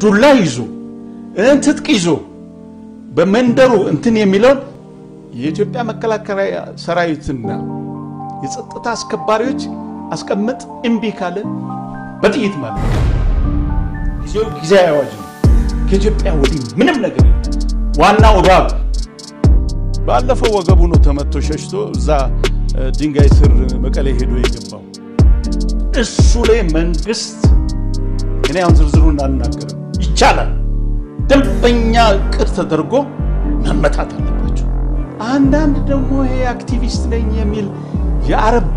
ዱላ ይዞ ትጥቅ ይዞ በመንደሩ እንትን የሚለው የኢትዮጵያ መከላከያ ሰራዊትና የጸጥታ አስከባሪዎች አስቀምጥ እምቢ ካለ በጥይት ማለት ጊዜ ያዋጅ ነው። ከኢትዮጵያ ወዲህ ምንም ነገር ዋናው እባብ ባለፈው ወገቡ ነው ተመቶ ሸሽቶ እዛ ድንጋይ ስር መቀሌ ሄዶ የገባው እሱ ላይ መንግስት እኔ አሁን ዝርዝሩን አልናገርም ይቻላል ደንበኛ ቅር ተደርጎ መመታት አለባቸው። አንዳንድ ደግሞ ይሄ አክቲቪስት ነኝ የሚል የአረብ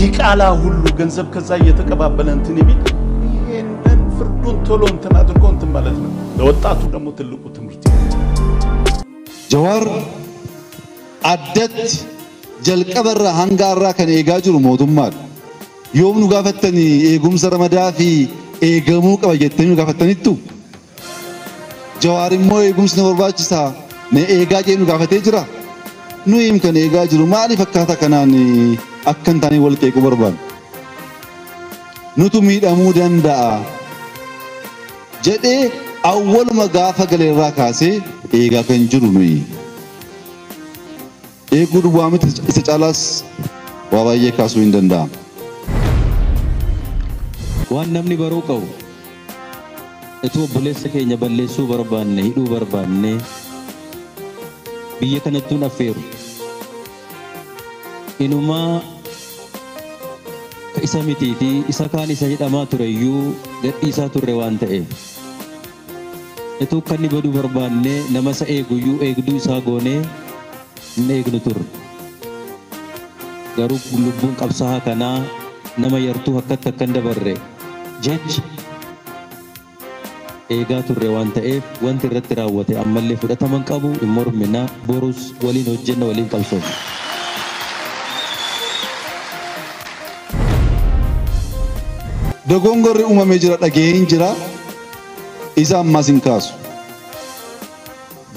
ዲቃላ ሁሉ ገንዘብ ከዛ እየተቀባበለ እንትን የሚል ይሄንን ፍርዱን ቶሎ እንትን አድርጎ እንትን ማለት ነው። ለወጣቱ ደግሞ ትልቁ ትምህርት ጀዋር አደት ጀልቀበራ ሃንጋራ ከነ ኤጋጅሩ ሞቱማል ዮምኑ ጋፈተኒ ኤጉምሰ ረመዳፊ ኤገሙ ቀበየተኙ ጋፈተኒቱ ጀዋርሞ ኤጉምስ ነወርባችሳ ነኤጋጄኑ ጋፈቴ ጅራ ኑይም ከነ ኤጋጅሩ ማሊ ፈካታ ከናኒ አከንታኒ ወልቄቁ በርባን ኑቱ ሚዳሙ ደንዳአ ጀዴ አወል መጋፈ ገሌራ ካሴ ኤጋ ከንጅሩ ኑይ ኤጉድ ዋምት ኢሰጫላስ ዋባዬ ካሱ እንደንዳ waan namni baruu qabu etu obboleessa keenya balleessuu barbaanne hidhuu barbaanne biyya kanattuun affeeru inumaa ka isa mitiiti isa kaan isa hidhamaa tureyyuu gadhiisaa turre waan ta'eef etu kan ni baduu barbaanne nama isa eeguyyuu eegduu isaa goonee hin eegnu turre garuu lubbuun qabsaa'aa kanaa nama yartuu akkatti akkan dabarre jech eegaa turre waan ta'eef wanti irratti raawwate ammallee fudhataman qabu mormina borus waliin hojjenna waliin qabsoofna. dogongorri uumamee jira dhageen jira isa ammas hin kaasu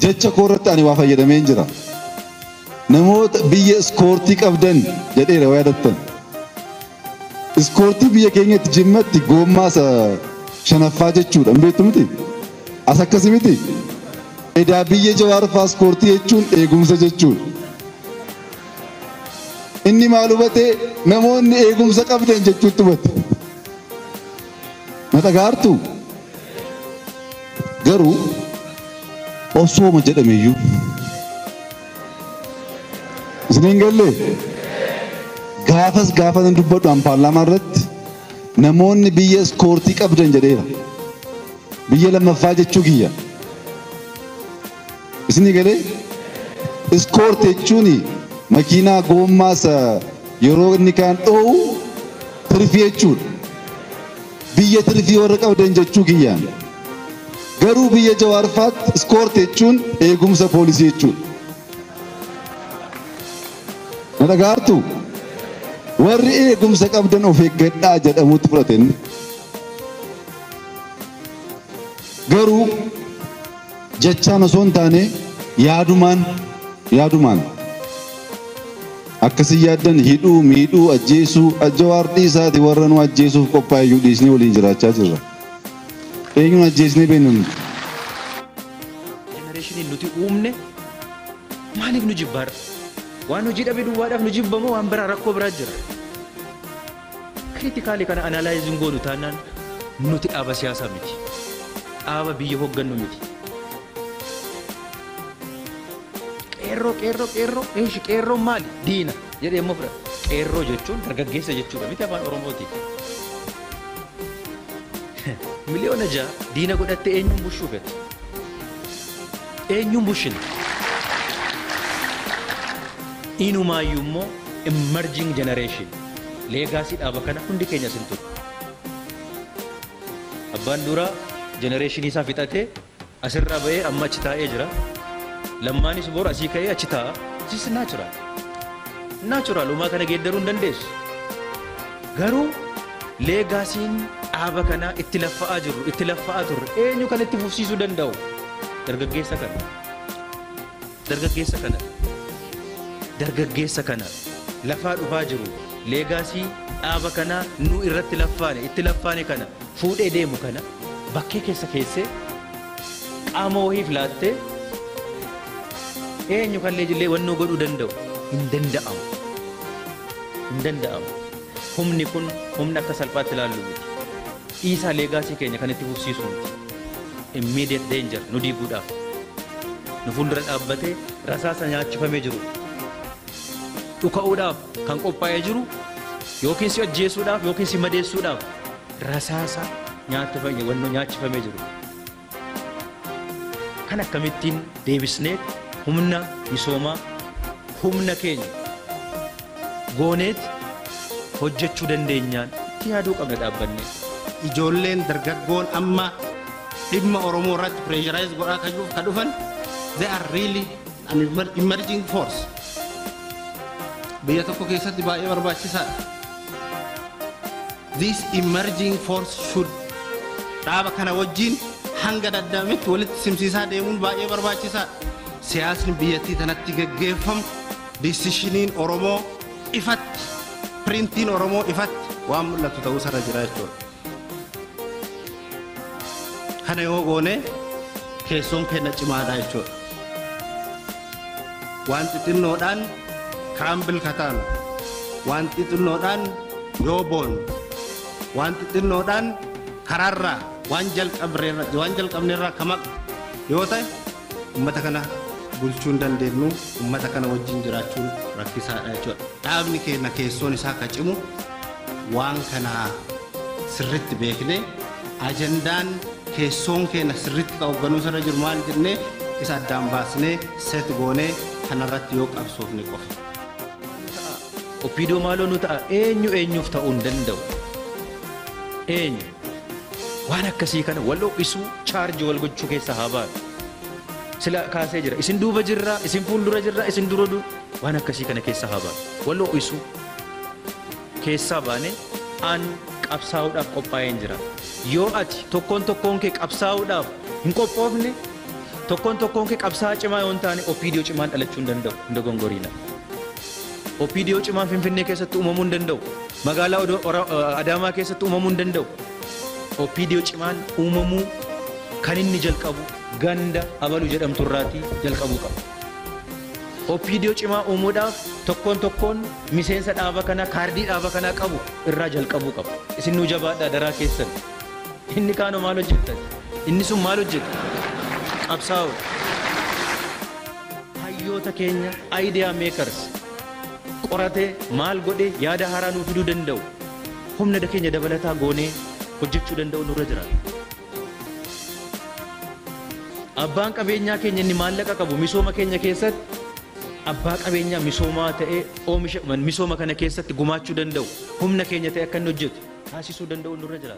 jecha koorratti ani waa fayyadameen jira namoota biyya iskoortii qabdan jedheera waa yadattan iskoortii biyya keenyatti jimmatti goommaa shanaffaa jechuudha mbeetu miti as akkasi miti edaa biyya Jawaar faa iskoortii jechuun eegumsa jechuudha inni maal hubate namoonni eegumsa qabdan jechuutti hubate matagaartu garuu osooma jedhameyyuu isiniin galle gaafas gaafatan dubbadhu an paarlaamaa irratti namoonni biyya iskoortii qabdan jedheera biyya lammaffaa jechuu kiyya isinii galee iskoortii jechuun makiinaa goommaas yeroo inni kaan dho'u tirfii jechuudha biyya tirfii warra qabdan jechuu kiyyaan garuu biyya Jawaarfaatti iskoortii jechuun eegumsa poolisii jechuudha nadagaartu warri eegumsa qabdan of eeggadhaa jedhamutti fudhaten garuu jechaan osoo hin taane yaadumaan akkasii yaaddan hidhuu miidhuu ajjeesuu Jawaar dhiisaati warra nu ajjeesuuf qophaayyuu dhiisnee waliin jiraachaa jirra eenyuun ajjeesnee beeknu jenereeshinii nuti uumne maaliif nu jibbaara waan hojii dhabe duwwaadhaaf nu jibbamoo waan biraa rakkoo biraa jira kritikaalii kana analaayiziin goonu taanaan nuti dhaaba siyaasaa miti dhaaba biyya hooggannu miti qeerroo maali diina jedhee immoo fudhata qeerroo jechuun dargaggeessa jechuudha miti afaan oromooti miliyoona 6 diina godhatte eenyuun bushuu fete eenyuun bushina inumaayyuu immoo emerging generation legacy dhaaba kana hundi keenya sintu abbaan duraa generation isaa fixate asirraa ba'ee amma achi taa'ee jira lammaanis bor asii ka'ee achi taa'a sis natural umaa kana geeddaruu hin dandeessu garuu legacy'n dhaaba kana itti laffa'aa turre eenyu kan itti fufsiisuu danda'u dargaggeessa kana lafaa dhufaa jiru legacy dhaaba kana nu irratti itti laffaane kana fuudhee deemu kana bakkee keessa keessee qaama wahiif laattee eenyu kallee jillee wannoo godhuu danda'u hin danda'amu. Hin danda'amu. Humni kun humna akka salphaatti ilaallu miti. Dhiisaa leegaasii keenya kan itti fufsiisu miti. Immediate danger nu diiguudhaaf. Nu fuuldura dhaabbatee rasaasa nyaachifamee jiru. Dhuka'uudhaaf kan qophaa'ee jiru yookiin si ajjeesuudhaaf yookiin si madeessuudhaaf rasaasa wannoo nyaachifamee jiru. Kan akkamittiin deebisneet humna misoomaa humna keenya gooneet hojjechuu dandeenyaan itti yaaduu qabna dhaabbanne. Ijoolleen dargaggoon amma dhimma Oromoo irratti pressurize godhaa kan dhufan they are really an emerging force. Biyya tokko keessatti baay'ee barbaachisaadha. This emerging force should dhaaba kana wajjin hanga daddametti walitti simsiisaa deemuun baay'ee barbaachisaadha. Siyaasni biyyattii tanatti gaggeeffamu deciisioniin Oromoo ifatti printiin Oromoo ifatti waan mul'atu ta'uu sarara jira jechuudha. Kana yoo goone keessoon keenya cimaadha jechuudha. Waan xixinnoodhaan kaambil kataanu, waan xixinnoodhaan yoo boonu, waan xixinnoodhaan karaarraa waan jalqabneerraa kamaqu yoo ta'e uummata kana bulchuu hin dandeenyu, uummata kana wajjin jiraachuun rakkisaadha jechuudha. Dhaabni keenya keessoon isaa akka cimu waan kana sirriitti beeknee ajandaan keessoon keenya sirriitti hoogganuu irra jiru maal jennee isa addaan baasnee set goonee kanarratti yoo qabsoofne qofa. Opiidoo maaloo nu ta'a eenyuuf ta'uu hin danda'u. Eenyu waan akkasii kana wal ho'isuu chaarjii wal gochuu keessa haa baatu. Sila kaasee jira isin duuba jirra isin fuuldura jirra isin dura waan akkasii kana keessa haa baatu. Wal ho'isuu keessaa baane aan qabsaa'uudhaaf qophaa'een jira. Yoo ati tokkoon kee qabsaa'uudhaaf hin qophoofne tokkoon kee qabsaa'aa cimaa yoo hin taane opiidiyoo cimaan dhalachuu hin danda'u. Hin dogongoriina. Opiidiyoo cimaan Finfinnee keessatti uumamuu hin danda'u. Magaalaa Adaamaa keessatti uumamuu hin danda'u. Opiidiyoo cimaan uumamuu kan inni jalqabu ganda Abalu jedhamtu irraatii jalqabuu qaba. Opiidiyoo cimaa uumuudhaaf tokkoon miseensa dhaaba kanaa kaardii dhaaba kanaa qabu irraa jalqabuu qaba. Isin nu jabaadhaa daraa keessan. Inni kaanoo maal hojjettan? Inni sun maal hojjeta? Qabsaa'u. Hayyoota keenya idea makers qoratee maal godhee yaada haaraa nuu fiduu danda'u humna keenya dabalataa goonee hojjechuu danda'u nurra jira. Abbaan qabeenyaa keenya inni maallaqa qabu misooma keenya keessatti abbaa qabeenyaa misoomaa ta'ee oomisha misooma kana keessatti gumaachuu danda'u humna keenya ta'e akka inni hojjetu taasisuu danda'u nurra jira.